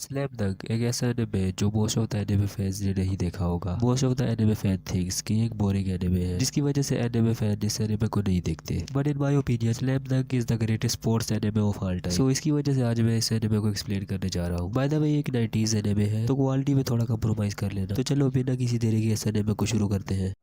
Slam डंक एक ऐसा एनिमे है जो most of the anime fans ने नहीं देखा होगा। Most of the anime fan thinks कि एक बोरिंग एनिमे है, जिसकी वजह से एनिमे फैन इस एनिमे को नहीं देखते। But in my opinion Slam Dunk is the greatest sports anime of all time. So इसकी वजह से आज मैं इस एनिमे को एक्सप्लेन करने जा रहा हूँ। बाय द वे एक 90s एनिमे है, तो क्वालिटी में थोड़ा कंप्रोमाइज कर लेना। तो चलो बिना किसी देरी के इस एनिमे को शुरू करते हैं।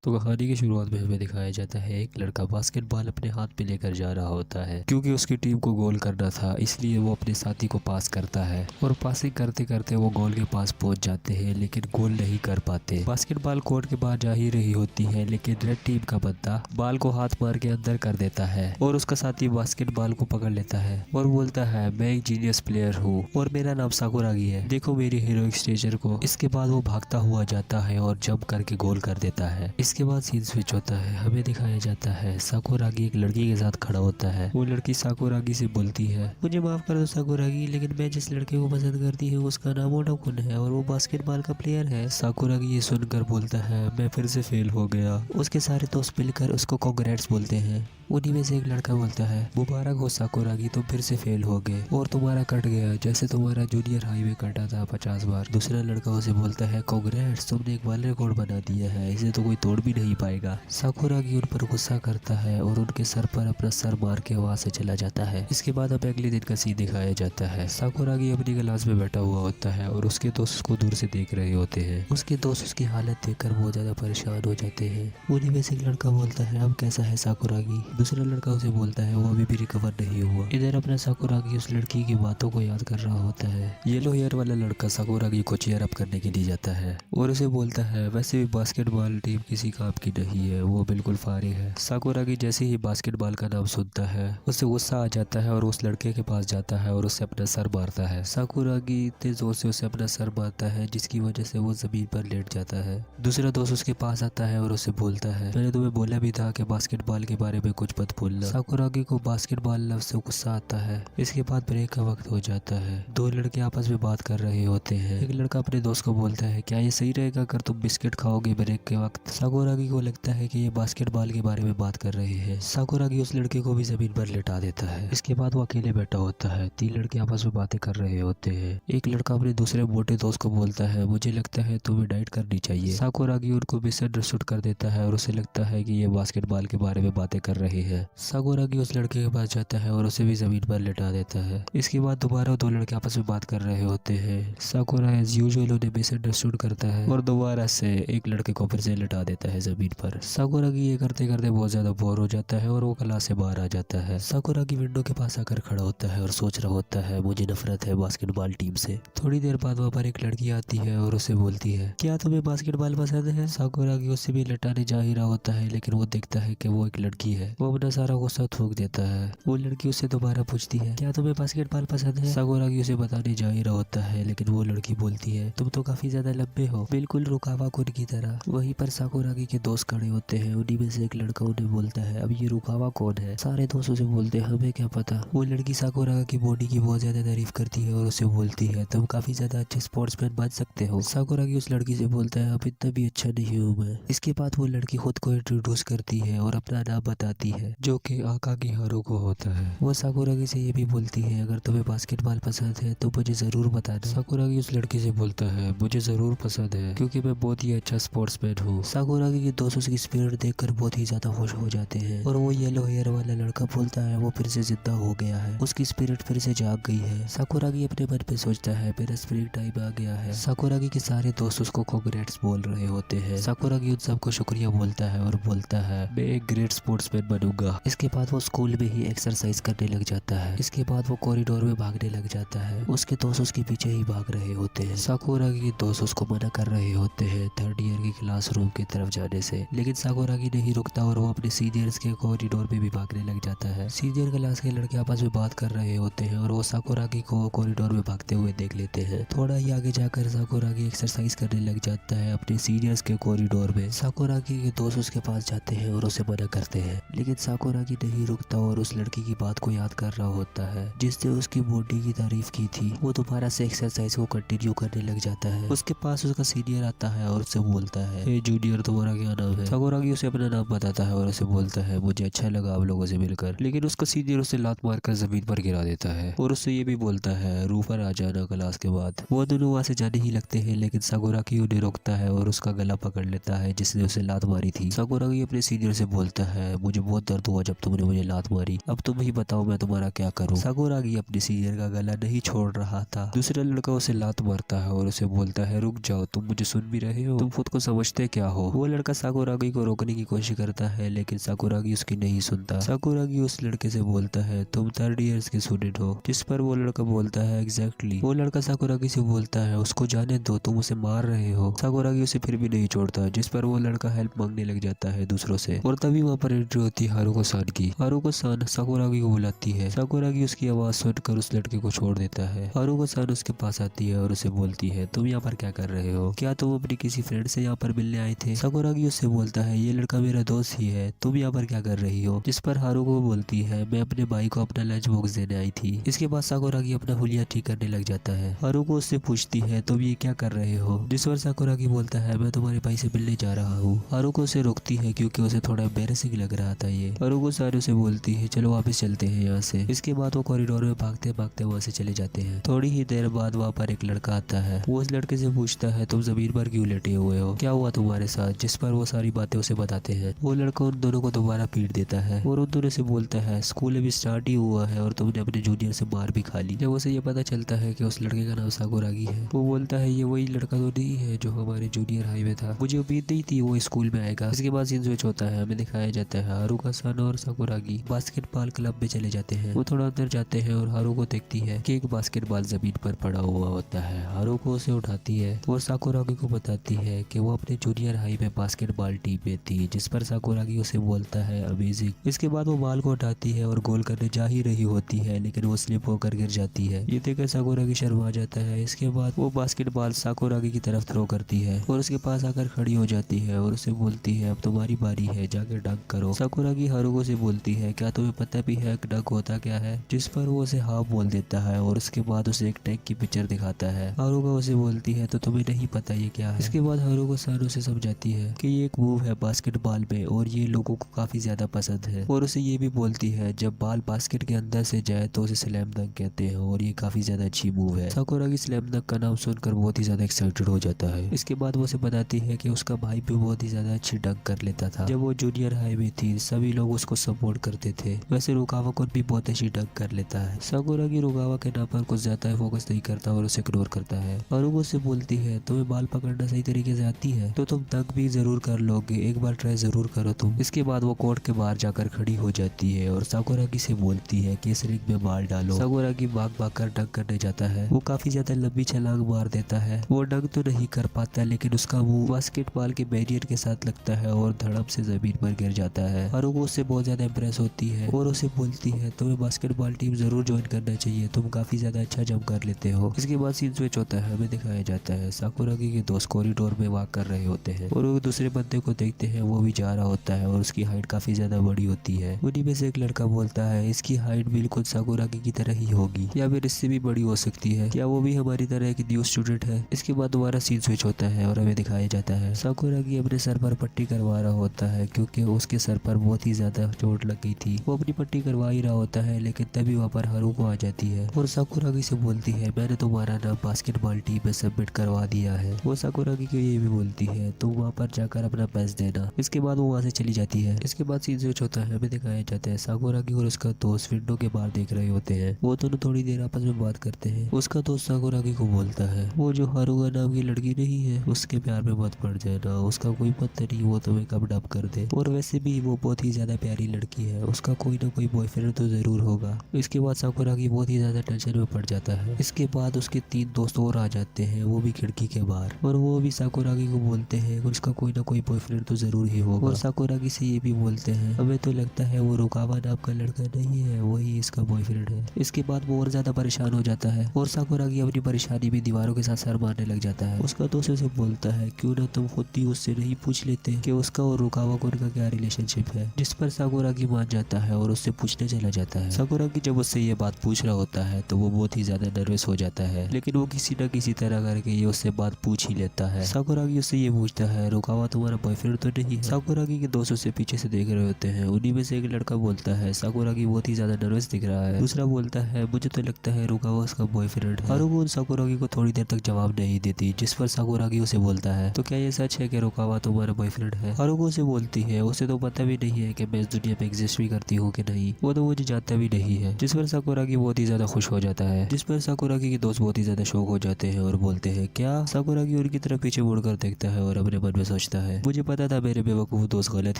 तो कहानी की शुरुआत में हमें दिखाया जाता है एक लड़का बास्केटबॉल अपने हाथ में लेकर जा रहा होता है। क्योंकि उसकी टीम को गोल करना था, इसलिए वो अपने साथी को पास करता है और पासिंग करते करते वो गोल के पास पहुंच जाते हैं, लेकिन गोल नहीं कर पाते। बास्केटबॉल कोर्ट के बाहर जा ही रही होती है, लेकिन रेड टीम का बंदा बॉल को हाथ मार के अंदर कर देता है और उसका साथी बास्केटबॉल को पकड़ लेता है और बोलता है, मैं एक जीनियस प्लेयर हूँ और मेरा नाम साकुरागी है, देखो मेरी हीरोइक स्टेचर को। इसके बाद वो भागता हुआ जाता है और जंप करके गोल कर देता है। इसके बाद सीन स्विच होता है, हमें दिखाया जाता है साकुरागी एक लड़की के साथ खड़ा होता है। वो लड़की साकुरागी से बोलती है, मुझे माफ कर दो साकुरागी, लेकिन मैं जिस लड़के को पसंद करती हूँ उसका नाम ओटाकुन है और वो बास्केटबॉल का प्लेयर है। साकुरागी ये सुनकर बोलता है, मैं फिर से फेल हो गया। उसके सारे दोस्त मिलकर उसको कांग्रेट्स बोलते हैं। उन्हीं में से एक लड़का बोलता है, मुबारक हो साकुरागी, तुम फिर से फेल हो गए और तुम्हारा कट गया जैसे तुम्हारा जूनियर हाई में कटा था 50 बार। दूसरा लड़का उसे बोलता है, कांग्रेट्स, तुमने एक वर्ल्ड रिकॉर्ड बना दिया है, इसे तो कोई तोड़ भी नहीं पाएगा। साकुरागी उन पर गुस्सा करता है और उनके सर पर अपना सर मार के वहां से चला जाता है। इसके बाद हमें अगले दिन का सीन दिखाया जाता है। साकुरागी अपनी क्लास में बैठा हुआ होता है और उसके दोस्त उसको दूर से देख रहे होते हैं। उसके दोस्त उसकी हालत देखकर बहुत ज्यादा परेशान हो जाते हैं। उन्हीं में से एक लड़का बोलता है, अब कैसा है साकुरागी? दूसरा लड़का उसे बोलता है, वो अभी भी रिकवर नहीं हुआ। इधर अपना साकुरागी उस लड़की की बातों को याद कर रहा होता है। येलो हेयर वाला लड़का साकुरागी को चीयर अप करने के लिए जाता है और उसे बोलता है, वैसे भी बास्केटबॉल टीम किसी काम की नहीं है, वो बिल्कुल फारिग है। साकुरागी जैसे ही बास्केटबॉल का नाम सुनता है उसे गुस्सा आ जाता है और उस लड़के के पास जाता है और उसे अपना सर मारता है। साकुरागी इतने जोर से उसे अपना सर मारता है जिसकी वजह से वो जमीन पर लेट जाता है। दूसरा दोस्त उसके पास आता है और उसे बोलता है, मैंने तुम्हें बोला भी था कि बास्केटबॉल के बारे में कुछ मत बोलना। साकुरागी को बास्केटबॉल लफ्ज से गुस्सा आता है। इसके बाद ब्रेक का वक्त हो जाता है। दो लड़के आपस में बात कर रहे होते हैं। एक लड़का अपने दोस्त को बोलता है, क्या ये सही रहेगा अगर तुम बिस्किट खाओगे ब्रेक के वक्त? साकुरागी को लगता है कि ये बास्केटबॉल के बारे में बात कर रहे हैं। साकुरागी उस लड़के को भी जमीन पर लेटा देता है। इसके बाद वो अकेले बैठा होता है। तीन लड़के आपस में बातें कर रहे होते हैं। एक लड़का अपने दूसरे मोटे दोस्त को बोलता है, मुझे लगता है तुम्हें डाइट करनी चाहिए। साकुरागी उनको मिसअंडरस्टूड कर देता है और उसे लगता है कि ये बास्केटबॉल के बारे में बातें कर रहे हैं। साकुरागी उस लड़के के पास जाता है और उसे भी जमीन पर लेटा देता है। इसके बाद दोबारा दो लड़के आपस में बात कर रहे होते हैं। साकुरा एज यूजुअल उन्हें मिसअंडरस्टूड करता है और दोबारा से एक लड़के को फिर से लेटा देता है जमीन पर। साकुरागी ये करते करते बहुत ज्यादा बोर हो जाता है और वो क्लास से बाहर आ जाता है। साकुरागी विंडो के पास आकर खड़ा होता है और सोच रहा होता है, मुझे नफरत है बास्केटबॉल टीम से। थोड़ी देर बाद वहाँ पर एक लड़की आती है और उसे बोलती है, क्या तुम्हें बास्केटबॉल पसंद है? साकुरागी उससे भी लटाने जा ही रहा होता है, लेकिन वो देखता है कि वो एक लड़की है। वो अपना सारा गुस्सा थूक देता है। वो लड़की उससे दोबारा पूछती है, क्या तुम्हें बास्केटबॉल पसंद है? साकुरागी उसे बताने जा ही रहा होता है, लेकिन वो लड़की बोलती है, तुम तो काफी ज्यादा लंबे हो, बिल्कुल रुकावा कुन की तरह। वहीं पर साकुरागी के दोस्त खड़े होते हैं। उन्हीं में से एक लड़का उन्हें बोलता है, अब ये रुकावा कौन है? सारे दोस्त उसे बोलते हैं, हमें क्या पता। वो लड़की साकुरागा की बॉडी की बहुत ज्यादा तारीफ करती है और उसे बोलती है, तुम काफी ज्यादा अच्छे स्पोर्ट्समैन बन सकते हो। साकुरागी उस लड़की से बोलता है, अब इतना भी अच्छा नहीं हूँ मैं। इसके बाद वो लड़की खुद को इंट्रोड्यूस करती है और अपना नाम बताती है, जो कि आकागी हारुको होता है। वो साकुरागी से ये भी बोलती है, अगर तुम्हें बास्केटबॉल पसंद है तो मुझे जरूर बताना। साकुरागी उस लड़की से बोलता है, मुझे जरूर पसंद है क्योंकि मैं बहुत ही अच्छा स्पोर्ट्समैन हूँ। साकुरागी के दोस्त उसकी स्पिरिट देखकर बहुत ही ज्यादा खुश हो जाते हैं और वो येलो हेयर वाला लड़का बोलता है, वो फिर से जिंदा हो गया है, उसकी स्पिरिट फिर से जाग गई है। साकुरागी अपने मन पे सोचता है, मेरा स्प्रिंग टाइम आ गया है। साकुरागी के सारे दोस्त उसको कांग्रेट्स बोल रहे होते हैं। साकुरागी उन सबको शुक्रिया बोलता है और बोलता है, मैं एक ग्रेट स्पोर्ट्समैन बनूंगा। इसके बाद वो स्कूल में ही एक्सरसाइज करने लग जाता है। इसके बाद वो कॉरिडोर में भागने लग जाता है। उसके दोस्त उसके पीछे ही भाग रहे होते हैं। साकुरागी के दोस्त उसको मना कर रहे होते हैं थर्ड ईयर की क्लासरूम की तरफ जाने से, लेकिन साकुरागी नहीं रुकता और वो अपने सीनियर्स के कॉरिडोर में भी भागने लग जाता है। सीनियर क्लास के लड़के आपस में बात कर रहे होते हैं और वो साकुरागी को कॉरिडोर में भागते हुए देख लेते हैं। थोड़ा ही आगे जाकर साकुरागी एक्सरसाइज करने लग जाता है अपने सीनियर्स के कॉरिडोर में। साकुरागी के दोस्त उसके पास जाते हैं और उसे मना करते हैं, लेकिन लेकिन साकुरागी नहीं रुकता और उस लड़की की बात को याद कर रहा होता है जिसने उसकी बॉडी की तारीफ की थी। वो दोबारा से एक्सरसाइज को कंटिन्यू करने लग जाता है। उसके पास उसका सीनियर आता है और उससे बोलता है, हे जूनियर तुम्हारा क्या नाम है? साकुरागी उसे अपना नाम बताता है और उसे बोलता है, मुझे अच्छा लगा आप लोगों से मिलकर। लेकिन उसका सीनियर उसे लात मारकर जमीन पर गिरा देता है और उससे ये भी बोलता है, रूफर आ जाना क्लास के बाद। वो दोनों वहाँ से जाने ही लगते हैं लेकिन साकुरागी उन्हें रोकता है और उसका गला पकड़ लेता है जिसने उसे लात मारी थी। साकुरागी अपने सीनियर से बोलता है, मुझे बहुत दर्द हुआ जब तुमने मुझे लात मारी, अब तुम ही बताओ मैं तुम्हारा क्या करूं? साकुरागी अपने सीनियर का गला नहीं छोड़ रहा था। दूसरा लड़का उसे लात मारता है और उसे बोलता है, रुक जाओ, तुम मुझे सुन भी रहे हो? तुम खुद को समझते क्या हो? वो लड़का साकुरागी को रोकने की कोशिश करता है लेकिन साकुरागी उसकी नहीं सुनता। साकुरागी उस लड़के से बोलता है, तुम 3rd ईयर्स के स्टूडेंट हो? जिस पर वो लड़का बोलता है, एग्जैक्टली। वो लड़का साकुरागी से बोलता है, उसको जाने दो, तुम उसे मार रहे हो। साकुरागी उसे फिर भी नहीं छोड़ता जिस पर वो लड़का हेल्प मांगने लग जाता है दूसरों से। और तभी वहाँ पर एंट्री होती है हारुको सान की। हारुको सान साकुरागी को बुलाती है। साकुरागी उसकी आवाज सुनकर उस लड़के को छोड़ देता है। हारुको सान उसके पास आती है और उसे बोलती है, तुम यहाँ पर क्या कर रहे हो? क्या तुम अपनी किसी फ्रेंड से यहाँ पर मिलने आए थे? साकुरागी उससे बोलता है, ये लड़का मेरा दोस्त ही है, तुम यहाँ पर क्या कर रही हो? जिस पर हारुको बोलती है, मैं अपने भाई को अपना लंच बॉक्स देने आई थी। इसके बाद साकुरागी अपना हुलिया ठीक करने लग जाता है। हारुको उससे पूछती है, तुम ये क्या कर रहे हो? जिस पर साकुरागी बोलता है, मैं तुम्हारे भाई से मिलने जा रहा हूँ। हारुको उसे रोकती है क्योंकि उसे थोड़ा एम्बैरेसिंग लग रहा था ये। हारुको सान उसे बोलती है, चलो वापस चलते हैं यहाँ से। इसके बाद वो कॉरिडोर में भागते भागते वहाँ से चले जाते हैं। थोड़ी ही देर बाद वहाँ पर एक लड़का आता है। वो उस लड़के से पूछता है, तुम जमीन पर क्यों लेटे हुए हो? क्या हुआ तुम्हारे साथ? जिस पर वो सारी बातें उसे बताते हैं। वो लड़का उन दोनों को दोबारा पीट देता है और उन दोनों से बोलता है, स्कूल अभी स्टार्ट ही हुआ है और तुमने अपने जूनियर से मार भी खा ली। जब उसे ये पता चलता है कि उस लड़के का नाम साकुरागी है, वो बोलता है, ये वही लड़का तो नहीं है जो हमारे जूनियर हाई में था, मुझे उम्मीद नहीं थी वो स्कूल में आएगा। इसके बाद सीन स्विच होता है, हमें दिखाया जाता है हारुको सान और साकुरागी बास्केटबॉल क्लब में चले जाते हैं। वो थोड़ा अंदर जाते हैं और हारुको देखती है कि एक बास्केटबॉल जमीन पर पड़ा हुआ होता है। हारुको उसे उठाती है और साकुरागी को बताती है कि वो अपने जूनियर हाई में बास्केटबॉल टीम में थी। जिस पर साकुरागी उसे बोलता है, अमेजिंग। इसके बाद वो बाल को उठाती है और गोल करने जा ही रही होती है लेकिन वो स्लिप होकर गिर जाती है। ये देखकर साकुरागी शर्मा जाता है। इसके बाद वो बास्केटबॉल साकुरागी की तरफ थ्रो करती है और उसके पास आकर खड़ी हो जाती है और उसे बोलती है, अब तुम्हारी बारी है, जाकर डंक करो। साकुरागी हारुको से बोलती है, क्या तुम्हें पता भी है डंक होता क्या है? जिस पर वो उसे हाँ बोल देता है और उसके बाद उसे एक टैंक की पिक्चर दिखाता है। हारुको उसे बोलती है, तो तुम्हें नहीं पता ये क्या है? इसके बाद हारुको सान उसे समझाती है कि ये एक मूव है बास्केटबॉल में और ये लोगों को काफी ज्यादा पसंद है। और उसे ये भी बोलती है, जब बाल बास्केट के अंदर से जाए तो उसे स्लैम डंक कहते हैं और ये काफी ज्यादा अच्छी मूव है। साकुरागी स्लैम डंक का नाम सुनकर बहुत ही ज्यादा एक्साइटेड हो जाता है। इसके बाद वो उसे बताती है कि उसका भाई भी बहुत ही ज्यादा अच्छी डंक कर लेता था। जब वो जूनियर हाई में थी सभी लोग उसको सपोर्ट करते थे। वैसे रुकावा खुद भी बहुत अच्छी डंक कर लेता है। साकुरागी रुकावा के नाम पर कुछ ज्यादा फोकस नहीं करता और उसे इग्नोर करता है। हारुको से बोलती है, तुम्हें बाल पकड़ना सही तरीके से आती है तो तुम डंक भी जरूर कर लोगे, एक बार ट्राई जरूर करो तुम। इसके बाद वो कोर्ट के बाहर जाकर खड़ी हो जाती है और साकुरागी से बोलती है कि इस रिंग में बाल डालो। साकुरागी भाग भाग कर डंक करने जाता है। वो काफी ज्यादा लंबी छलांग मार देता है। वो डंक तो नहीं कर पाता लेकिन उसका मुंह बास्केटबॉल के बैरियर के साथ लगता है और धड़म से जमीन पर गिर जाता है। हारुको उससे बहुत ज्यादा इंप्रेस होती है और उसे बोलती है, तुम्हें बास्केटबॉल टीम जरूर ज्वाइन करना चाहिए, तुम काफी ज्यादा अच्छा जंप कर लेते हो। इसके बाद सीन स्विच होता है, हमें दिखाया जाता है साकुरागी के दोस्त कॉरिडोर में वॉक कर रहे होते हैं और वो दूसरे बंदे को देखते हैं, वो भी जा रहा होता है और उसकी हाइट काफी ज्यादा बड़ी होती है। उन्हीं में से एक लड़का बोलता है, इसकी हाइट बिल्कुल साकुरागी की तरह ही होगी या फिर इससे भी बड़ी हो सकती है, क्या वो भी हमारी तरह एक न्यू स्टूडेंट है? इसके बाद दोबारा सीन स्विच होता है और हमें दिखाया जाता है साकुरागी अपने सर पर पट्टी करवा रहा होता है क्योंकि उसके सर पर बहुत ही ज्यादा चोट लग गई थी। वो अपनी पट्टी करवा ही रहा होता है लेकिन तभी वहाँ पर हारुको आ जाती है और साकुरागी से बोलती है, मैंने तुम्हारा नाम बास्केटबॉल टीम में सबमिट करवा दिया है। वो साकुरागी को ये भी बोलती है, तुम वहाँ पर जाकर अपना बेस्ट देना। इसके बाद वो वहाँ से चली जाती है। इसके बाद सीन स्विच होता है, हमें दिखाया जाता है साकुरागी और उसका दोस्त विंडो के बाहर देख रहे होते हैं। वो दोनों थोड़ी देर आपस में बात करते हैं। उसका दोस्त साकुरागी को बोलता है, वो जो हारुका नाम की लड़की नहीं है उसके प्यार में मत पड़ जाना, उसका कोई पता नहीं वो तुम्हें कब डब कर दे, और वैसे भी वो बहुत ही ज्यादा प्यारी लड़की है, उसका कोई ना कोई बॉयफ्रेंड तो जरूर होगा। इसके बाद साकुरागी बहुत ही ज्यादा टेंशन में पड़ जाता है। इसके बाद उसके 3 दोस्त और आ जाते हैं, वो भी खिड़की के बाहर, और वो भी साकुरागी को बोलते हैं उसका कोई ना कोई बॉयफ्रेंड तो जरूर ही होगा। और साकुरागी से ये भी बोलते हैं, हमें तो लगता है वो रुकावा नाम का लड़का नहीं है, वही इसका बॉयफ्रेंड है। इसके बाद वो और ज्यादा परेशान हो जाता है और साकुरागी अपनी परेशानी में दीवारों के साथ सर मारने लग जाता है। उसका दोस्त उसे बोलता है, क्यों ना तुम खुद ही उससे नहीं पूछ लेते कि उसका और रुकावा को उनका क्या रिलेशनशिप है। जिस पर साकुरागी मान जाता है और उससे पूछने चला जाता है। साकुरागी जब उससे ये बात पूछ रहा होता है तो वो बहुत ही ज्यादा नर्वस हो जाता है, लेकिन वो किसी न किसी तरह करके ये उससे बात पूछ ही लेता है। साकुरागी उससे ये पूछता है, रुकावा तुम्हारा बॉयफ्रेंड तो नहीं है? साकुरागी के दोस्त उसे पीछे से देख रहे होते हैं। उन्हीं में से एक लड़का बोलता है, साकुरागी बहुत ही ज्यादा नर्वस दिख रहा है। दूसरा बोलता है, मुझे तो लगता है रुकावा उसका बॉयफ्रेंड है। हारुको साकुरागी को थोड़ी देर तक जवाब नहीं देती, जिस पर साकुरागी उसे बोलता है, तो क्या ये सच है कि रुकावा तुम्हारा बॉयफ्रेंड है? हारुको उसे बोलती है, उसे तो पता भी नहीं है कि मैं इस दुनिया में एग्जिस्ट भी करती हूँ कि नहीं, वो तो मुझे जानता भी नहीं है। जिस पर साकुरागी बहुत ही ज्यादा खुश हो जाता है। जिस पर साकुरागी के दोस्त बहुत ही ज्यादा शौक हो जाते हैं और बोलते हैं, क्या? साकुरागी उनकी तरफ पीछे मुड़कर देखता है और अपने मन में सोचता है, मुझे पता था मेरे बेवकूफ दोस्त गलत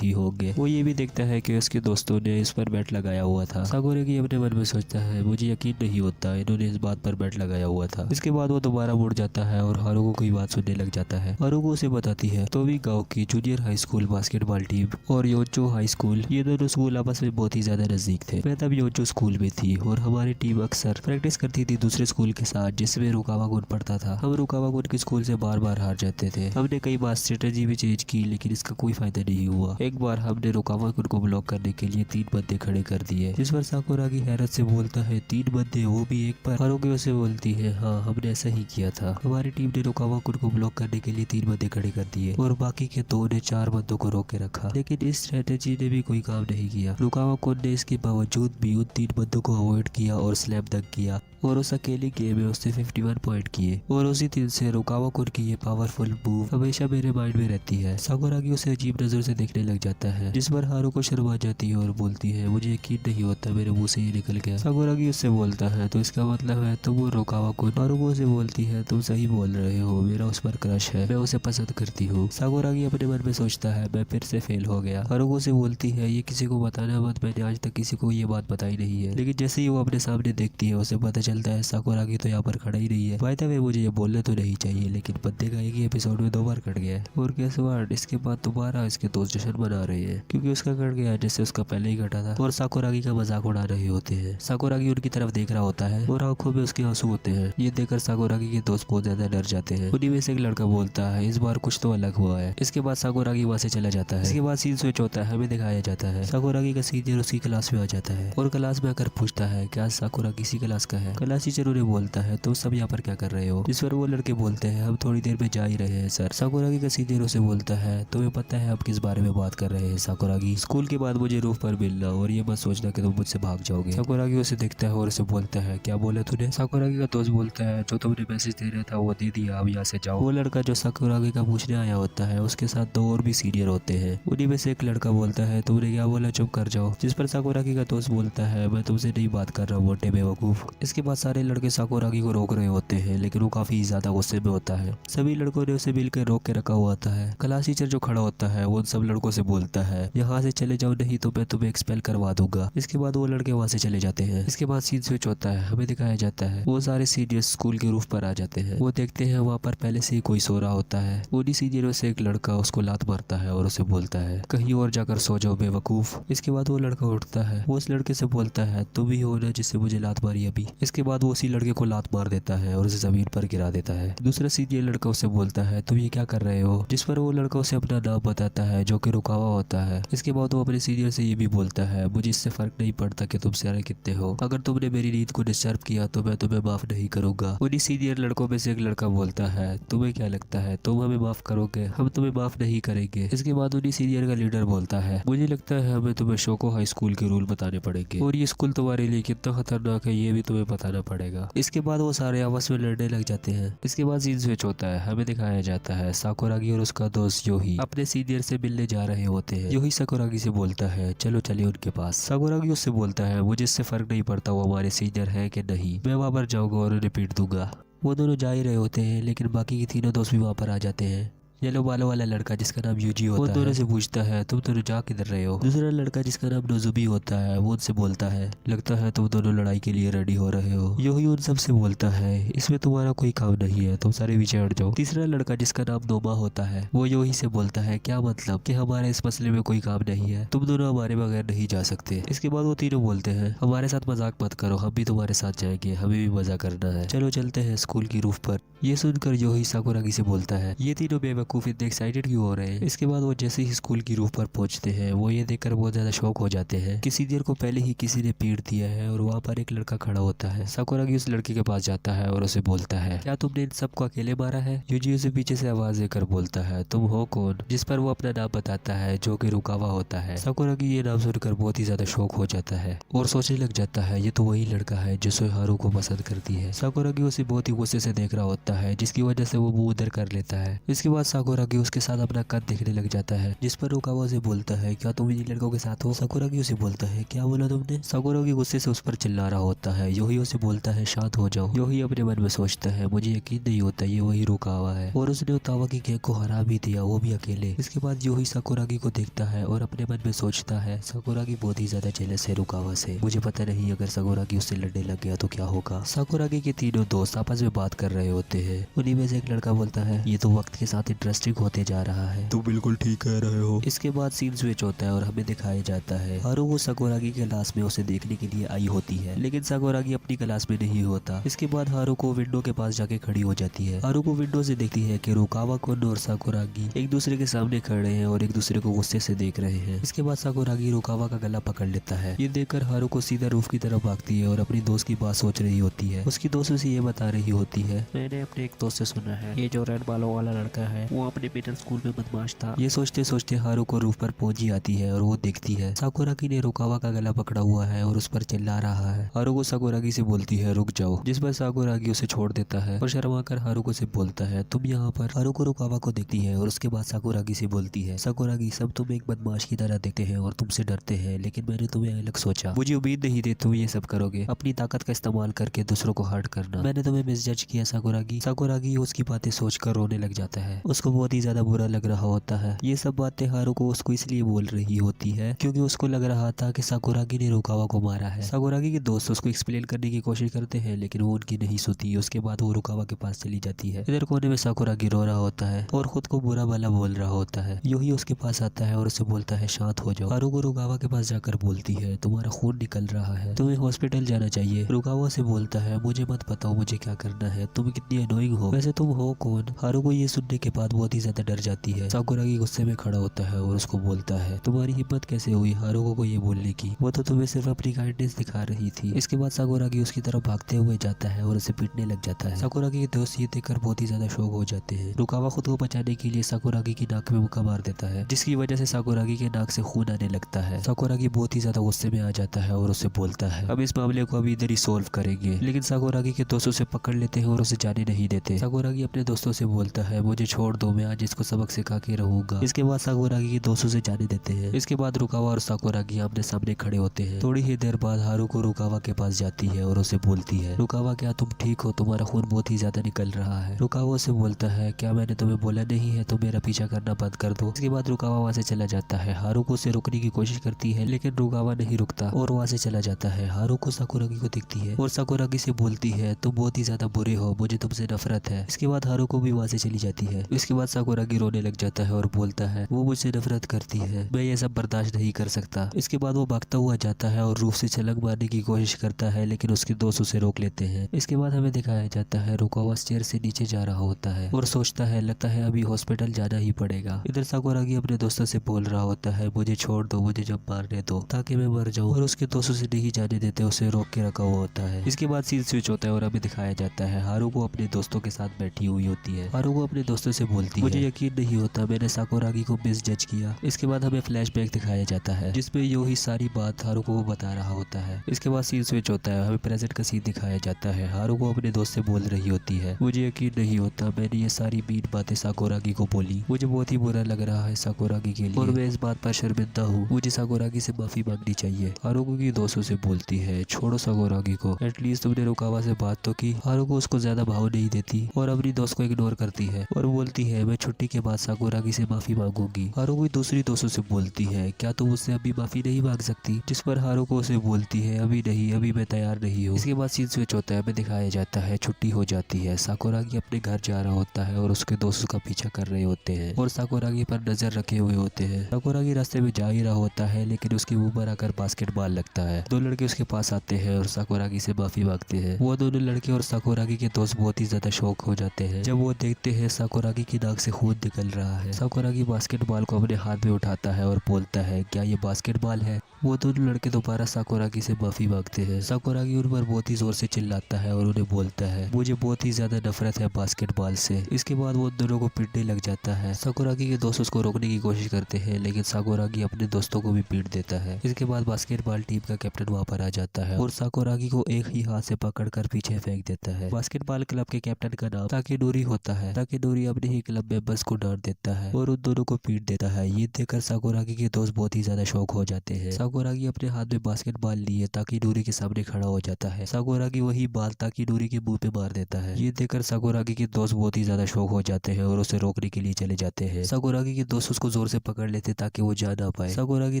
ही होंगे। वो ये भी देखता है कि उसके दोस्तों ने इस पर बेट लगाया हुआ था। साकुरागी अपने मन में सोचता है, मुझे यकीन नहीं होता इन्होंने इस बात पर बेट लगाया हुआ था। इसके बाद वो दोबारा मुड़ जाता है और हारुको की बात सुनने लग जाता है। हारुको उसे बताती है, तोबी गांव की junior high school basketball team और योचो हाई स्कूल, ये दोनों स्कूल आपस में बहुत ही ज्यादा नजदीक थे। मैं तब योचो स्कूल में थी और हमारी टीम अक्सर प्रैक्टिस करती थी दूसरे स्कूल के साथ जिसमें रुकावागुन पढ़ता था। हम रुकावागुन के स्कूल से बार बार हार जाते थे। हमने कई बार स्ट्रेटेजी भी चेंज की, लेकिन इसका कोई फायदा नहीं हुआ। एक बार हमने रुकावागुन को ब्लॉक करने के लिए 3 बंदे खड़े कर दिए। जिस पर साकुरागी हैरत से बोलता है, 3 बंदे, वो भी एक पर? हारुको उसे बोलती है, हाँ हमने ऐसा ही किया था। हमारी टीम ने रुकावागुन को ब्लॉक करने के लिए 3 बंदे खड़े कर दिए और बाकी के 2 ने 4 बंदों को रोक के रखा, लेकिन इस स्ट्रेटेजी ने भी कोई काम नहीं किया। रुकावागुन ने इसके बावजूद भी उन 3 बंदों को अवॉइड किया और स्लैम डंक किया और उस अकेले गेम में उसने 51 पॉइंट किए। और उसी दिन से रुकावागुन की ये पावरफुल मूव हमेशा मेरे माइंड में रहती है। साकुरागी उसे अजीब नजर से देखने लग जाता है, जिस पर हारुको शर्मा जाती है और बोलती है, मुझे यकीन नहीं होता मेरे मुंह से ये निकल गया। साकुरागी उससे बोलता है, तो इसका मतलब है तुम वो रुकावागुन? हारुको उसे बोलती है, तुम सही बोल रहे हो, मेरा उस पर क्रश है, मैं उसे पसंद करती हूँ। साकुरागी अपने मन में सोचता है, मैं फिर से फेल हो गया। हारुको से बोलती है, ये किसी को बताना मत, मैंने आज तक किसी को ये बात बताई नहीं है। लेकिन जैसे ही वो अपने सामने देखती है उसे पता चलता है साकुरागी तो यहाँ पर खड़ा ही नहीं है। बाय द वे मुझे ये बोलना तो नहीं चाहिए, लेकिन बंदे का एक ही एपिसोड में 2 बार कट गया है और गेस व्हाट, इसके बाद दोबारा इसके दोस्त जश्न मना रहे हैं क्योंकि उसका कट गया जैसे उसका पहले ही कटा था और साकुरागी का मजाक उड़ा रहे होते हैं। साकुरागी उनकी तरफ देख रहा होता है और आंखों में उसके आंसू होते हैं। ये देखकर साकुरागी के दोस्त बहुत ज्यादा डर जाते हैं। उन्हीं में से एक लड़का बोलता है, इस बार कुछ तो अलग हुआ है। इसके बाद साकुरागी वहाँ से चला जाता है। इसके बाद सीन स्विच होता है, हमें दिखाया जाता है साकुरागी का सीनियर उसकी क्लास में आ जाता है और क्लास में आकर पूछता है, क्या साकुरागी इसी क्लास का है? क्लास टीचर उन्हें बोलता है, तो सब यहाँ पर क्या कर रहे हो? जिस पर वो लड़के बोलते हैं, हम थोड़ी देर में जा ही रहे हैं सर। साकुरागी का सीनियर उसे बोलता है, तुम्हें पता है आप किस बारे में बात कर रहे हैं साकुरागी? स्कूल के बाद मुझे रूफ पर मिलना और ये मत सोचना कि तुम मुझसे भाग जाओगे। साकुरागी उसे देखता है और उसे बोलता है, क्या बोला तूने? साकुरागी का दोस्त बोलता है, जो तुमने मैसेज दे रहा था वो दे दिया, अब यहाँ से जाओ। वो लड़का जो साकुरागी का पूछने आया होता है उसके साथ 2 और भी सीनियर होते हैं। उन्हीं में से एक लड़का बोलता है, तुमने क्या बोला, चुप कर जाओ। जिस पर साकुरागी का दोस्त बोलता है, मैं तुमसे नहीं बात कर रहा मोटे बेवकूफ। इसके बाद सारे लड़के साकुरागी को रोक रहे होते हैं, लेकिन वो काफी ज्यादा गुस्से में होता है। सभी लड़कों ने उसे मिलकर रोक के रखा हुआ होता है। क्लास टीचर जो खड़ा होता है वो उन सब लड़कों से बोलता है, यहाँ से चले जाओ नहीं तो मैं तुम्हें एक्सपेल करवा दूंगा। इसके बाद वो लड़के वहाँ से चले जाते हैं। इसके बाद सीन स्विच होता है, हमें दिखाया जाता है वो सारे सीनियर्स स्कूल के रूफ पर आ जाते हैं। वो देखते हैं वहाँ पर पहले से ही कोई सो रहा होता है। उन्हीं सीनियरों से एक लड़का उसको लात मारता है और उसे बोलता है, कहीं और जाकर सो जाओ बेवकूफ। इसके बाद वो लड़का उठता है, वो उस लड़के से बोलता है, तुम ही हो ना जिससे मुझे लात मारी अभी। इसके बाद वो उसी लड़के को लात मार देता है और उसे जमीन पर गिरा देता है। दूसरा सीनियर लड़का उसे बोलता है, तुम ये क्या कर रहे हो? जिस पर वो लड़का उसे अपना नाम बताता है जो कि रुकावा होता है। इसके बाद वो अपने सीनियर से ये भी बोलता है, मुझे इससे फर्क नहीं पड़ता कि तुम सारे कितने हो, अगर तुमने मेरी नींद को डिस्टर्ब किया तो मैं तुम्हें माफ नहीं करूंगा। उन्हीं सीनियर लड़कों में से एक लड़का बोलता है, तुम्हें क्या लगता है तुम हमें माफ करोगे? हम तुम्हें माफ नहीं करेंगे। इसके बाद उन्हीं सीनियर का लीडर बोलता है, मुझे लगता है हमें तुम्हें शोको हाई स्कूल के रूल बताने पड़ेंगे और ये स्कूल तुम्हारे लिए कितना खतरनाक है ये भी तुम्हें बताना पड़ेगा। इसके बाद वो सारे आपस में लड़ने लग जाते हैं। इसके बाद सीन स्विच होता है, हमें दिखाया जाता है साकुरागी और उसका दोस्त योही अपने सीनियर से मिलने जा रहे होते हैं। योही साकुरागी से बोलता है, चलो चलिए उनके पास। साकुरागी उससे बोलता है, मुझे इससे फर्क नहीं पड़ता वो हमारे सीनियर है कि नहीं, मैं वहां पर जाऊंगा और उन्हें पीट दूंगा। वो दोनों जा ही रहे होते हैं, लेकिन बाकी के तीनों दोस्त भी वहां पर आ जाते हैं। येलो बालों वाला लड़का जिसका नाम यूजी होता है वो दोनों से पूछता है, तुम दोनों जा किधर रहे हो? दूसरा लड़का जिसका नाम नोजुबी होता है वो उनसे बोलता है, लगता है तुम दोनों लड़ाई के लिए रेडी हो रहे हो। योही उन सब से बोलता है, इसमें तुम्हारा कोई काम नहीं है, तुम सारे पीछे हट जाओ। तीसरा लड़का जिसका नाम नोमा होता है वो योही से बोलता है, क्या मतलब कि हमारे इस मसले में कोई काम नहीं है, तुम दोनों हमारे बगैर नहीं जा सकते। इसके बाद वो तीनों बोलते हैं, हमारे साथ मजाक मत करो, हम भी तुम्हारे साथ जाएंगे, हमें भी मजा करना है, चलो चलते हैं स्कूल की रूफ पर। ये सुनकर योही साकुरागी से बोलता है, ये तीनों बेवकूफ बेवकूफ इतने एक्साइटेड क्यों हो रहे हैं। इसके बाद वो जैसे ही स्कूल की रूफ पर पहुंचते हैं वो ये देखकर बहुत ज्यादा शौक हो जाते हैं। किसी देर को पहले ही किसी ने पीट दिया है और वहाँ पर एक लड़का खड़ा होता है। साकुरागी उस लड़के के पास जाता है और उसे बोलता है, क्या तुमने इन सबको अकेले मारा है। यूजी उसे पीछे से आवाज देकर बोलता है, तुम हो कौन। जिस पर वो अपना नाम बताता है जो कि रुकावा होता है। साकुरागी ये नाम सुनकर बहुत ही ज्यादा शौक हो जाता है और सोचने लग जाता है ये तो वही लड़का है जो सोहारू को पसंद करती है। साकुरागी उसे बहुत ही गुस्से से देख रहा होता है जिसकी वजह से वो मुंह उधर कर लेता है। इसके बाद साकुरागी उसके साथ अपना कद देखने लग जाता है जिस पर रुकावा उसे बोलता है, क्या तुम इन लड़कों के साथ हो। साकुरागी उसे बोलता है, क्या बोला तुमने। साकुरागी गुस्से से उस पर चिल्ला रहा होता है। योही उसे बोलता है, शांत हो जाओ। योही अपने मन में सोचता है, मुझे यकीन नहीं होता ये वही रुकावा है और उसने ओतावा की गैंग को हरा भी दिया, वो भी अकेले। इसके बाद योही साकुरागी को देखता है और अपने मन में सोचता है, साकुरागी बहुत ही ज्यादा जेलस है रुकावा से। मुझे पता नहीं अगर साकुरागी उससे लड़ने लग गया तो क्या होगा। साकुरागी के तीनों दोस्त आपस में बात कर रहे होते हैं। उन्हीं में से एक लड़का बोलता है, ये तो वक्त के साथ इंटरेस्टिंग होते जा रहा है। तुम बिल्कुल ठीक कह रहे हो। इसके बाद सीन स्विच होता है और हमें दिखाया जाता है हारुको साकुरागी के क्लास में उसे देखने के लिए आई होती है, लेकिन साकुरागी अपनी क्लास में नहीं होता। इसके बाद हारुको विंडो के पास जाके खड़ी हो जाती है। हारुको विंडो से देखती है कि रुकावा कुन और साकुरागी एक दूसरे के सामने खड़े हैं और एक दूसरे को गुस्से से देख रहे हैं। इसके बाद साकुरागी रुकावा का गला पकड़ लेता है। ये देखकर हारुको सीधा रूफ की तरफ भागती है और अपनी दोस्त की बात सोच रही होती है। उसकी दोस्त उसे ये बता रही होती है, मैंने अपने एक दोस्त से सुना है ये जो रेड बालों वाला लड़का है वो अपने मिडिल स्कूल में बदमाश था। ये सोचते सोचते हारुको रूफ पर पहुंची आती है और वो देखती है साकुरागी ने रुकावा का गला पकड़ा हुआ है और उस पर चिल्ला रहा है। हारुको साकुरागी से बोलती है, रुक जाओ। जिस पर साकुरागी उसे छोड़ देता है और शर्मा कर हारुको से बोलता है, तुम यहाँ पर। हारुको रुकावा को देखती है और उसके बाद साकुरागी से बोलती है, साकुरागी सब तुम एक बदमाश की तरह देखते हैं और तुमसे डरते हैं, लेकिन मैंने तुम्हें अलग सोचा। मुझे उम्मीद नहीं थी तुम ये सब करोगे, अपनी ताकत का इस्तेमाल करके दूसरों को हर्ट करना। मैंने तुम्हें मिसजज किया साकुरागी। साकुरागी उसकी बातें सोचकर रोने लग जाता है। उसको बहुत ही ज्यादा बुरा लग रहा होता है। ये सब बातें हारुको उसको इसलिए बोल रही होती है क्योंकि उसको लग रहा था कि साकुरागी ने रुकावा को मारा है। साकुरागी के दोस्त उसको एक्सप्लेन करने की कोशिश करते हैं लेकिन वो उनकी नहीं सुनती। उसके बाद वो रुकावा के पास चली जाती है। इधर कोने में साकुरागी रो रहा होता है और खुद को बुरा भला बोल रहा होता है। योही उसके पास आता है और उसे बोलता है, शांत हो जाओ। हारुको रुकावा के पास जाकर बोलती है, तुम्हारा खून निकल रहा है, तुम्हें हॉस्पिटल जाना चाहिए। रुकावा से बोलता है, मुझे मत बताओ मुझे क्या करना है, तुम कितनी अनोइंग हो, वैसे तुम हो कौन। हारुको ये सुनने के बाद बहुत ही ज्यादा डर जाती है। साकुरागी गुस्से में खड़ा होता है और उसको बोलता है, तुम्हारी हिम्मत कैसे हुई हारुको को ये बोलने की, वो तो तुम्हें सिर्फ अपनी काइंडनेस दिखा रही थी। इसके बाद साकुरागी उसकी तरफ भागते हुए जाता है और उसे पीटने लग जाता है। साकुरागी के दोस्त ये देखकर बहुत ही ज्यादा शौक हो जाते हैं। रुकावा खुद को बचाने के लिए साकुरागी की नाक में मुक्का मार देता है जिसकी वजह से साकुरागी के नाक से खून आने लगता है। साकुरागी बहुत ही ज्यादा गुस्से में आ जाता है और उसे बोलता है, अब इस मामले को अभी इधर ही सोल्व करेंगे, लेकिन साकुरागी के दोस्त उसे पकड़ लेते हैं और उसे जाने नहीं देते। साकुरागी अपने दोस्तों से बोलता है, मुझे छोड़ दो, मैं आज इसको सबक सिखा के रहूंगा। इसके बाद साकुरागी के दोस्तों से जाने देते हैं। इसके बाद रुकावा और साकुरागी आमने सामने खड़े होते हैं। थोड़ी ही देर बाद हारुको रुकावा के पास जाती है और उसे बोलती है, रुकावा क्या तुम ठीक हो, तुम्हारा खून बहुत ही ज्यादा निकल रहा है। रुकावा उसे बोलता है, क्या मैंने तुम्हें बोला नहीं है तो मेरा पीछा करना बंद कर दो। इसके बाद रुकावा वहाँ से चला जाता है। हारुको उसे रोकने की कोशिश करती है लेकिन रुकावा नहीं रुकता और वहाँ से चला जाता है। हारुको साकुरागी को दिखती है और साकुरागी से बोलती है, तुम बहुत ही ज्यादा बुरे हो, मुझे तुमसे नफरत है। इसके बाद हारुको भी वहाँ से चली जाती है। इसके बाद साकुरागी रोने लग जाता है और बोलता है, वो मुझसे नफरत करती है, मैं ये सब बर्दाश्त नहीं कर सकता। इसके बाद वो भागता हुआ जाता है और रूफ से छलांग मारने की कोशिश करता है लेकिन उसके दोस्त उसे रोक लेते हैं। इसके बाद हमें दिखाया जाता है रुकावा स्टेयर से नीचे जा रहा होता है और सोचता है, लगता है अभी हॉस्पिटल जाना ही पड़ेगा। इधर साकुरागी अपने दोस्तों से बोल रहा होता है, मुझे छोड़ दो, मुझे जब मारने दो ताकि मैं मर जाऊं, और उसके दोस्तों से नहीं जाने देते, उसे रोक के रखा हुआ होता है। इसके बाद सीन स्विच होता है और हमें दिखाया जाता है हारुको अपने दोस्तों के साथ बैठी हुई होती है। हारुको अपने दोस्तों से बोलती है, मुझे यकीन नहीं होता मैंने साकुरागी को मिसजज किया। इसके बाद हमें फ्लैशबैक दिखाया जाता है जिसमें योही सारी बात हारुको को बता रहा होता है। इसके बाद सीन स्विच होता है, हमें प्रेजेंट का सीन दिखाया जाता है। हारुको अपने दोस्त से बोल रही होती है, मुझे यकीन नहीं होता मैंने ये सारी मीन बातें साकुरागी को बोली, मुझे बहुत ही बुरा लग रहा है साकुरागी के लिए और मैं इस बात पर शर्मिंदा हूँ, मुझे साकुरागी से माफी मांगनी चाहिए। हारुको की दोस्तों से बोलती है, छोड़ो साकुरागी को, एटलीस्ट तुमने रुकावा से बात तो की। हारुको उसको ज्यादा भाव नहीं देती और अपनी दोस्त को इग्नोर करती है और बोलती है, मैं छुट्टी के बाद साकुरागी से माफी मांगूंगी। हारुको दूसरी दोस्तों से बोलती है, क्या तुम उससे अभी माफी नहीं मांग सकती, जिस पर हारुको उसे बोलती है, अभी नहीं, अभी मैं तैयार नहीं हूँ। इसके बाद सीन स्विच होता है, हमें दिखाया जाता है छुट्टी हो जाती है। साकुरागी अपने घर जा रहा होता है और उसके दोस्त उसका पीछा कर रहे होते हैं और साकुरागी पर नजर रखे हुए होते हैं। साकुरागी रास्ते में जा ही रहा होता है लेकिन उसके मुंह पर आकर बास्केटबॉल लगता है। दो लड़के उसके पास आते हैं और साकुरागी से माफी मांगते हैं। वो दोनों लड़के और साकुरागी के दोस्त बहुत ही ज्यादा शौक हो जाते हैं जब वो देखते हैं साकुरागी की की नाक से खून निकल रहा है। साकुरागी बास्केटबॉल को अपने हाथ में उठाता है और बोलता है, क्या ये बास्केटबॉल है? वो दोनों लड़के दोबारा साकुरागी से माफी मांगते हैं। साकुरागी उन पर बहुत ही जोर से चिल्लाता है और उन्हें बोलता है, मुझे बहुत ही ज्यादा नफरत है बास्केटबॉल से। इसके बाद वो दोनों को पीटने लग जाता है। साकुरागी के दोस्त उसको रोकने की कोशिश करते हैं, लेकिन साकुरागी अपने दोस्तों को भी पीट देता है। इसके बाद बास्केटबॉल टीम का कैप्टन वहाँ पर आ जाता है और साकुरागी को एक ही हाथ से पकड़कर पीछे फेंक देता है। बास्केटबॉल क्लब के कैप्टन का नाम ताकेनोरी होता है। ताकेनोरी अपने ही क्लब मेंबर्स को डांट देता है और उन दोनों को पीट देता है। ये देखकर साकुरागी के दोस्त बहुत ही ज्यादा शौक हो जाते हैं। साकुरागी अपने हाथ में बास्केटबॉल लिए ताकेनोरी के सामने खड़ा हो जाता है। साकुरागी वही बाल ताकेनोरी के मुंह पे मार देता है। ये देखकर साकुरागी के दोस्त बहुत ही ज्यादा शौक हो जाते हैं और उसे रोकने के लिए चले जाते हैं। साकुरागी के दोस्त उसको जोर से पकड़ लेते ताकि वो जा ना पाए। साकुरागी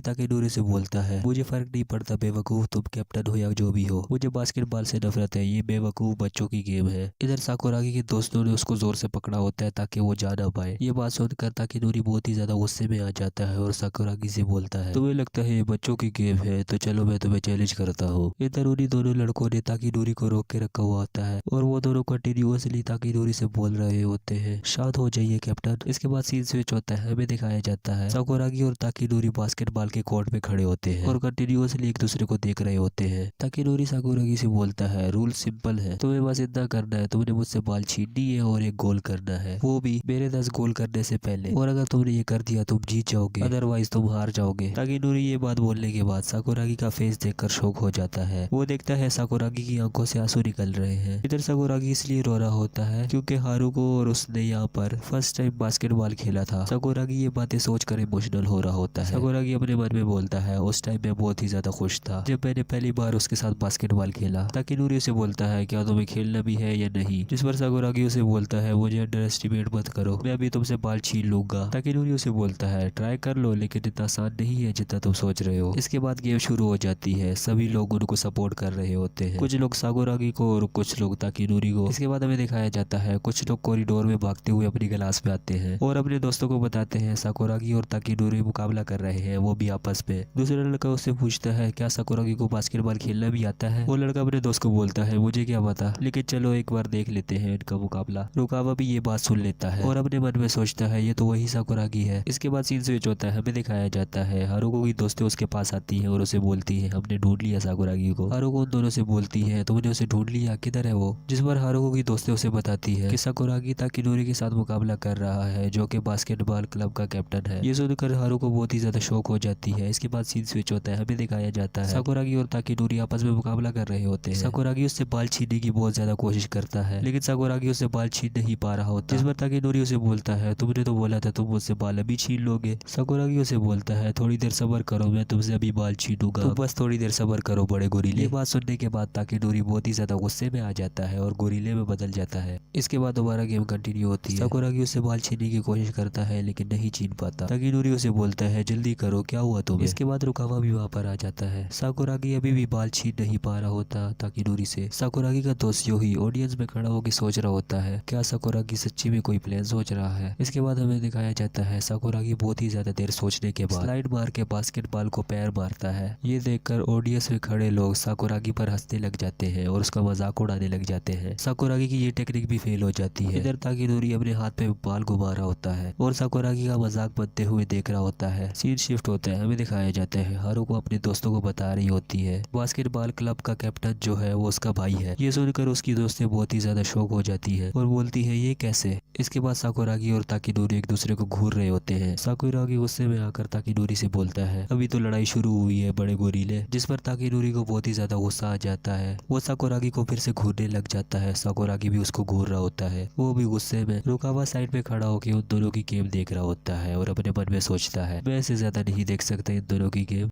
ताकेनोरी से बोलता है, मुझे फर्क नहीं पड़ता बेवकूफ, तुम कैप्टन हो या जो भी हो, मुझे बास्केटबॉल से नफरत है, ये बेवकूफ बच्चों की गेम है। इधर साकुरागी के दोस्तों ने उसको जोर से पकड़ा होता है ताकि वो जा ना पाए। ये बात सुनकर ताकेनोरी बहुत ही ज्यादा गुस्से में आ जाता है और साकुरागी से बोलता है, तुम्हें लगता है ये बच्चों की गेम है, तो चलो मैं तुम्हें चैलेंज करता हूँ। इधर उन्हीं दोनों लड़कों ने ताकेनोरी को रोक के रखा हुआ होता है और वो दोनों कंटिन्यूअसली ताकेनोरी से बोल रहे होते हैं, शांत हो जाइए कैप्टन। इसके बाद सीन स्विच होता है, हमें दिखाया जाता है साकुरागी और ताकेनोरी बास्केटबॉल के कोर्ट में खड़े होते हैं और कंटिन्यूअसली एक दूसरे को देख रहे होते हैं। ताकेनोरी साकुरागी से बोलता है, रूल सिंपल है, तुम्हें बस इतना करना है, तुमने मुझसे बाल छीननी है और एक गोल करना है, वो भी मेरे 10 गोल करने से पहले, और अगर तुमने ये कर दिया तुम जीत जाओगे, अदरवाइज तुम हार जाओगे। ताकेनोरी ये बात बोलने के बाद साकुरागी का फेस देखकर शॉक हो जाता है। वो देखता है साकुरागी की आंखों से आंसू निकल रहे हैं। इधर साकुरागी इसलिए रो रहा होता है क्योंकि हारुको और उसने यहाँ पर फर्स्ट टाइम बास्केटबॉल खेला था। साकुरागी ये बातें सोचकर इमोशनल हो रहा होता है। साकुरागी अपने मन में बोलता है, उस टाइम मैं बहुत ही ज्यादा खुश था जब मैंने पहली बार उसके साथ बास्केटबॉल खेला। ताकेनोरी उसे बोलता है, क्या तुम्हें खेलना भी है या नहीं? जिस पर साकुरागी उसे बोलता है, मुझे अंडर एस्टिमेट मत करो, मैं अभी तुमसे बाल छीन लूंगा। ताकेनोरी उसे बोलता है, ट्राई कर लो, लेकिन इतना आसान नहीं है जितना तुम सोच रहे हो। इसके बाद गेम शुरू हो जाती है। सभी लोग उनको सपोर्ट कर रहे होते हैं, कुछ लोग साकुरागी को और कुछ लोग ताकेनोरी को। इसके बाद हमें दिखाया जाता है कुछ लोग कॉरिडोर में भागते हुए अपनी क्लास में आते हैं और अपने दोस्तों को बताते हैं साकुरागी और ताकेनोरी मुकाबला कर रहे हैं, वो भी आपस में। दूसरा लड़का उससे पूछता है, क्या साकुरागी को बास्केटबॉल खेलना भी आता है? वो लड़का अपने दोस्त को बोलता है, मुझे क्या पता, लेकिन चलो एक बार देख लेते हैं इनका मुकाबला। रुकावा भी ये बात सुन लेता है और अपने मन में सोचता है, ये तो वही साकुरागी है। इसके बाद सीन स्विच होता है, हमें दिखाया जाता है हारुको की दोस्तें उसके पास आती है और उसे बोलती है, हमने ढूंढ लिया साकुरागी को। हारुको उन दोनों से बोलती है, तुमने उसे ढूंढ लिया, किधर है वो? जिस पर हारुको की दोस्तें उसे बताती है कि साकुरागी ताकेनोरी के साथ मुकाबला कर रहा है, जो कि बास्केटबॉल क्लब का कैप्टन है। ये सुनकर हारुको बहुत ही ज्यादा शौक हो जाती है। इसके बाद सीन स्विच होता है, हमें दिखाया जाता है साकुरागी और ताकेनोरी आपस में मुकाबला कर रहे होते हैं। साकुरागी उससे बाल छीनने की बहुत ज्यादा कोशिश करता है, लेकिन साकुरागी उससे बाल छीन नहीं पा रहा होता। जिस पर ताकेनोरी उसे बोलता है, तुमने तो बोला था तुम मुझसे बाल अभी छीन लोगे। साकुरागी उसे बोलता है, थोड़ी देर सब्र करो, मैं तुमसे अभी बाल छीनूंगा, तुम बस थोड़ी देर सब्र करो बड़े गोरीले। ये बात सुनने के बाद ताकेनोरी बहुत ही ज्यादा गुस्से में आ जाता है और गोरीले में बदल जाता है। इसके बाद दोबारा गेम कंटिन्यू होती है। साकुरागी उससे बाल छीनने की कोशिश करता है लेकिन नहीं छीन पाता। ताकेनोरी उसे बोलता है, जल्दी करो, क्या हुआ तुम्हें? इसके बाद रुकावा भी वहाँ पर आ जाता है। साकुरागी अभी भी बाल छीन नहीं पा रहा होता ताकेनोरी से। साकुरागी का दोस्त योही ऑडियंस में खड़ा होकर सोच रहा होता है, क्या साकुरागी सच्ची में कोई प्लान सोच रहा है? इसके बाद हमें दिखाया जाता है साकुरागी बहुत ही ज्यादा देर सोचने के बाद स्लाइड मार के बास्केटबॉल को पैर मारता है। ये देखकर ऑडियंस में खड़े लोग साकुरागी पर हंसने लग जाते हैं और उसका मजाक उड़ाने लग जाते हैं। साकुरागी की ये टेक्निक भी फेल हो जाती है। इधर ताकेनोरी अपने हाथ पे बाल घुमा रहा होता है और साकुरागी का मजाक बनते हुए देख रहा होता है। सीन शिफ्ट होता है, हमें दिखाया जाता है हारुको अपने दोस्तों को बता रही होती है बास्केटबॉल क्लब का कैप्टन जो है वो उसका भाई है। ये सुनकर उसकी दोस्तें बहुत ही ज्यादा शौक हो जाती है और बोलती है, ये कैसे? इसके बाद साकुरागी और ताकेनोरी एक दूसरे को घूर रहे होते हैं। साकुरागी गुस्से में आकर ताकेनोरी से बोलता है, अभी तो लड़ाई शुरू हुई है बड़े गोरीले। जिस पर ताकेनोरी को बहुत ही ज्यादा गुस्सा आ जाता है। वो साकुरागी को फिर से घूरने लग जाता है। साकुरागी भी उसको घूर रहा होता है, वो भी गुस्से में। रुकावा साइड पे खड़ा होकर उन दोनों की गेम देख रहा होता है और अपने मन में सोचता है, मैं इससे ज्यादा नहीं देख सकता इन दोनों की गेम।